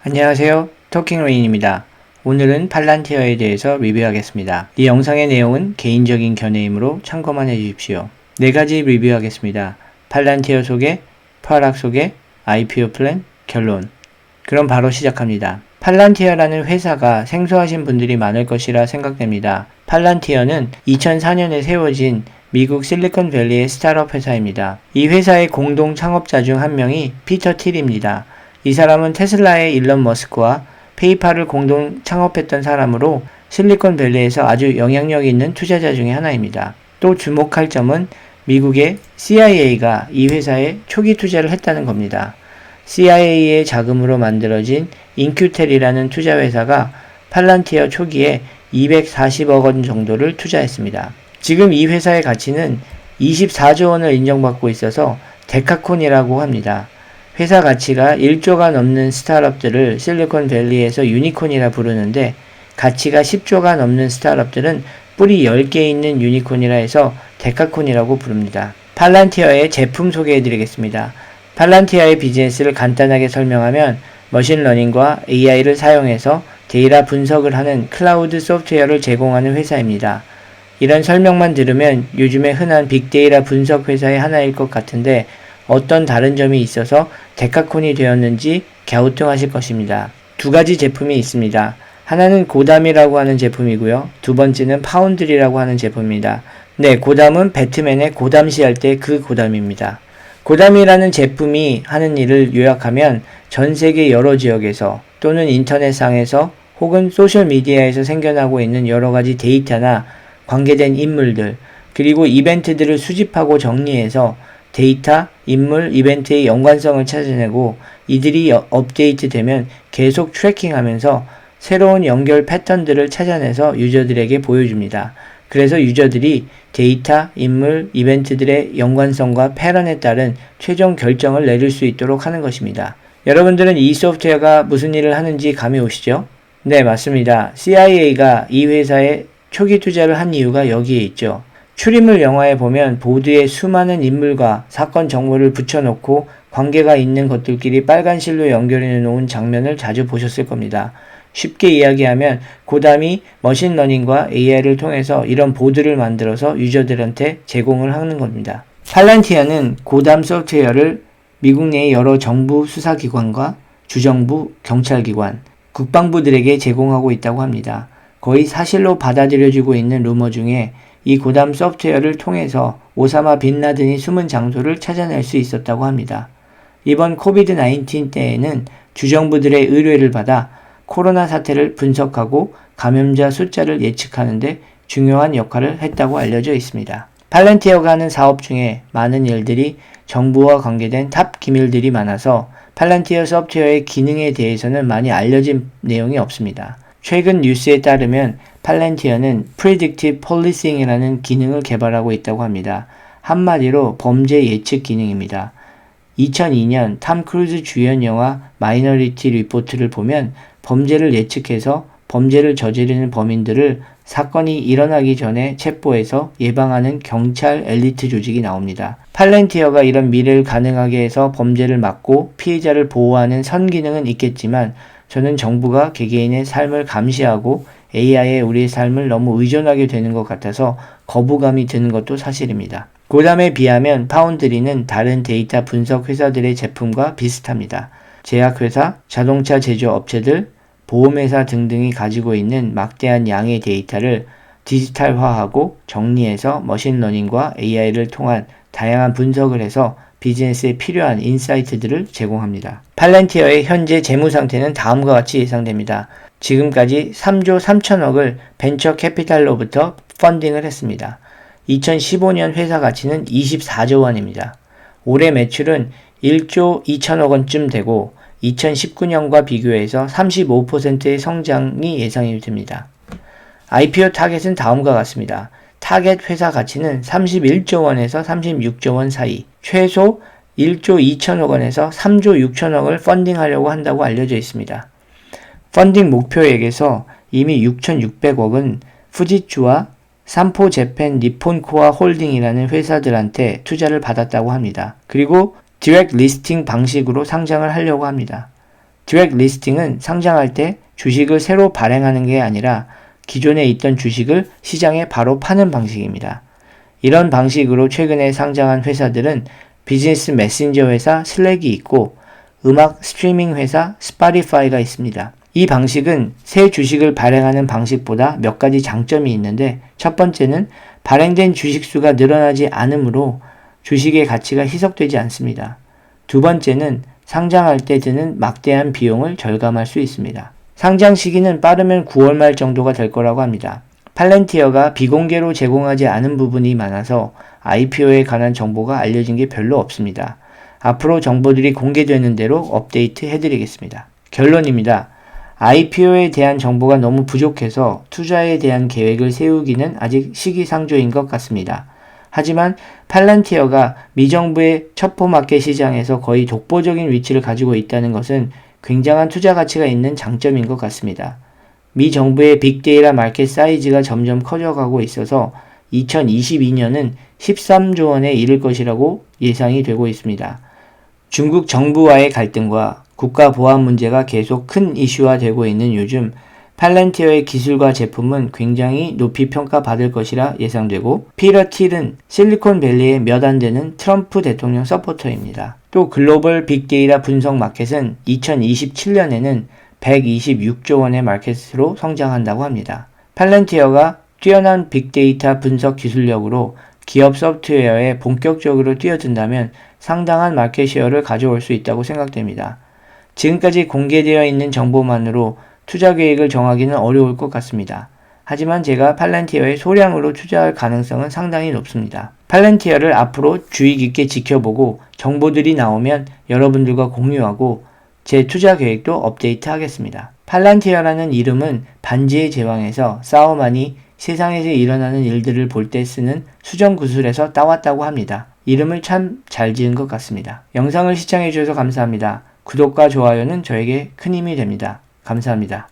안녕하세요. 토킹레인입니다. 오늘은 팔란티어에 대해서 리뷰하겠습니다. 이 영상의 내용은 개인적인 견해이므로 참고만 해주십시오. 4가지 리뷰하겠습니다. 팔란티어 소개, 프로덕트 소개, IPO 플랜, 결론. 그럼 바로 시작합니다. 팔란티어라는 회사가 생소하신 분들이 많을 것이라 생각됩니다. 팔란티어는 2004년에 세워진 미국 실리콘밸리의 스타트업 회사입니다. 이 회사의 공동 창업자 중 한 명이 피터 틸입니다. 이 사람은 테슬라의 일론 머스크와 페이팔을 공동 창업했던 사람으로 실리콘밸리에서 아주 영향력 있는 투자자 중에 하나입니다. 또 주목할 점은 미국의 CIA가 이 회사에 초기 투자를 했다는 겁니다. CIA의 자금으로 만들어진 인큐텔이라는 투자회사가 팔란티어 초기에 240억 원 정도를 투자했습니다. 지금 이 회사의 가치는 24조 원을 인정받고 있어서 데카콘이라고 합니다. 회사 가치가 1조가 넘는 스타트업들을 실리콘밸리에서 유니콘이라 부르는데 가치가 10조가 넘는 스타트업들은 뿌리 10개 있는 유니콘이라 해서 데카콘이라고 부릅니다. 팔란티어의 제품 소개해드리겠습니다. 팔란티어의 비즈니스를 간단하게 설명하면 머신러닝과 AI를 사용해서 데이터 분석을 하는 클라우드 소프트웨어를 제공하는 회사입니다. 이런 설명만 들으면 요즘에 흔한 빅데이터 분석 회사의 하나일 것 같은데 어떤 다른 점이 있어서 데카콘이 되었는지 갸우뚱하실 것입니다. 2가지 제품이 있습니다. 하나는 고담이라고 하는 제품이고요. 2번째는 파운드리라고 하는 제품입니다. 네, 고담은 배트맨의 고담시 할 때 그 고담입니다. 고담이라는 제품이 하는 일을 요약하면 전 세계 여러 지역에서 또는 인터넷상에서 혹은 소셜미디어에서 생겨나고 있는 여러가지 데이터나 관계된 인물들 그리고 이벤트들을 수집하고 정리해서 데이터, 인물, 이벤트의 연관성을 찾아내고 이들이 업데이트 되면 계속 트래킹하면서 새로운 연결 패턴들을 찾아내서 유저들에게 보여줍니다. 그래서 유저들이 데이터, 인물, 이벤트들의 연관성과 패턴에 따른 최종 결정을 내릴 수 있도록 하는 것입니다. 여러분들은 이 소프트웨어가 무슨 일을 하는지 감이 오시죠? 네, 맞습니다. CIA가 이 회사에 초기 투자를 한 이유가 여기에 있죠. 추리물 영화에 보면 보드에 수많은 인물과 사건 정보를 붙여놓고 관계가 있는 것들끼리 빨간 실로 연결해 놓은 장면을 자주 보셨을 겁니다. 쉽게 이야기하면 고담이 머신러닝과 AI를 통해서 이런 보드를 만들어서 유저들한테 제공을 하는 겁니다. 팔란티어는 고담 소프트웨어를 미국 내의 여러 정부 수사기관과 주정부, 경찰기관, 국방부들에게 제공하고 있다고 합니다. 거의 사실로 받아들여지고 있는 루머 중에 이 고담 소프트웨어를 통해서 오사마 빈 라든이 숨은 장소를 찾아낼 수 있었다고 합니다. 이번 코비드-19 때에는 주정부들의 의뢰를 받아 코로나 사태를 분석하고 감염자 숫자를 예측하는 데 중요한 역할을 했다고 알려져 있습니다. 팔란티어가 하는 사업 중에 많은 일들이 정부와 관계된 탑 기밀들이 많아서 팔란티어 소프트웨어의 기능에 대해서는 많이 알려진 내용이 없습니다. 최근 뉴스에 따르면 팔란티어는 Predictive Policing이라는 기능을 개발하고 있다고 합니다. 한마디로 범죄 예측 기능입니다. 2002년 탐 크루즈 주연 영화 마이너리티 리포트를 보면 범죄를 예측해서 범죄를 저지르는 범인들을 사건이 일어나기 전에 체포해서 예방하는 경찰 엘리트 조직이 나옵니다. 팔란티어가 이런 미래를 가능하게 해서 범죄를 막고 피해자를 보호하는 선기능은 있겠지만 저는 정부가 개개인의 삶을 감시하고 AI에 우리의 삶을 너무 의존하게 되는 것 같아서 거부감이 드는 것도 사실입니다. 고담에 비하면 파운드리는 다른 데이터 분석 회사들의 제품과 비슷합니다. 제약회사, 자동차 제조업체들, 보험회사 등등이 가지고 있는 막대한 양의 데이터를 디지털화하고 정리해서 머신러닝과 AI를 통한 다양한 분석을 해서 비즈니스에 필요한 인사이트들을 제공합니다. 팔란티어의 현재 재무 상태는 다음과 같이 예상됩니다. 지금까지 3조 3천억을 벤처 캐피탈로부터 펀딩을 했습니다. 2015년 회사 가치는 24조 원입니다. 올해 매출은 1조 2천억 원쯤 되고 2019년과 비교해서 35%의 성장이 예상이 됩니다. IPO 타겟은 다음과 같습니다. 타겟 회사 가치는 31조 원에서 36조 원 사이, 최소 1조 2천억 원에서 3조 6천억을 펀딩하려고 한다고 알려져 있습니다. 펀딩 목표액에서 이미 6,600억은 후지츠와 삼포 재팬 니폰코아 홀딩이라는 회사들한테 투자를 받았다고 합니다. 그리고 디렉트 리스팅 방식으로 상장을 하려고 합니다. 디렉트 리스팅은 상장할 때 주식을 새로 발행하는 게 아니라 기존에 있던 주식을 시장에 바로 파는 방식입니다. 이런 방식으로 최근에 상장한 회사들은 비즈니스 메신저 회사 슬랙이 있고 음악 스트리밍 회사 스파티파이가 있습니다. 이 방식은 새 주식을 발행하는 방식보다 몇 가지 장점이 있는데 첫 번째는 발행된 주식 수가 늘어나지 않으므로 주식의 가치가 희석되지 않습니다. 두 번째는 상장할 때 드는 막대한 비용을 절감할 수 있습니다. 상장 시기는 빠르면 9월 말 정도가 될 거라고 합니다. 팔란티어가 비공개로 제공하지 않은 부분이 많아서 IPO에 관한 정보가 알려진 게 별로 없습니다. 앞으로 정보들이 공개되는 대로 업데이트 해드리겠습니다. 결론입니다. IPO에 대한 정보가 너무 부족해서 투자에 대한 계획을 세우기는 아직 시기상조인 것 같습니다. 하지만 팔란티어가 미정부의 첩보마켓 시장에서 거의 독보적인 위치를 가지고 있다는 것은 굉장한 투자 가치가 있는 장점인 것 같습니다. 미 정부의 빅데이터 마켓 사이즈가 점점 커져가고 있어서 2022년은 13조 원에 이를 것이라고 예상이 되고 있습니다. 중국 정부와의 갈등과 국가 보안 문제가 계속 큰 이슈화되고 있는 요즘 팔란티어의 기술과 제품은 굉장히 높이 평가받을 것이라 예상되고 피터 틸은 실리콘밸리의 몇 안 되는 트럼프 대통령 서포터입니다. 또 글로벌 빅데이터 분석 마켓은 2027년에는 126조 원의 마켓으로 성장한다고 합니다. 팔란티어가 뛰어난 빅데이터 분석 기술력으로 기업 소프트웨어에 본격적으로 뛰어든다면 상당한 마켓 셰어를 가져올 수 있다고 생각됩니다. 지금까지 공개되어 있는 정보만으로 투자 계획을 정하기는 어려울 것 같습니다. 하지만 제가 팔란티어에 소량으로 투자할 가능성은 상당히 높습니다. 팔란티어를 앞으로 주의 깊게 지켜보고 정보들이 나오면 여러분들과 공유하고 제 투자 계획도 업데이트 하겠습니다. 팔란티어라는 이름은 반지의 제왕에서 사우만이 세상에서 일어나는 일들을 볼 때 쓰는 수정구슬에서 따왔다고 합니다. 이름을 참 잘 지은 것 같습니다. 영상을 시청해 주셔서 감사합니다. 구독과 좋아요는 저에게 큰 힘이 됩니다. 감사합니다.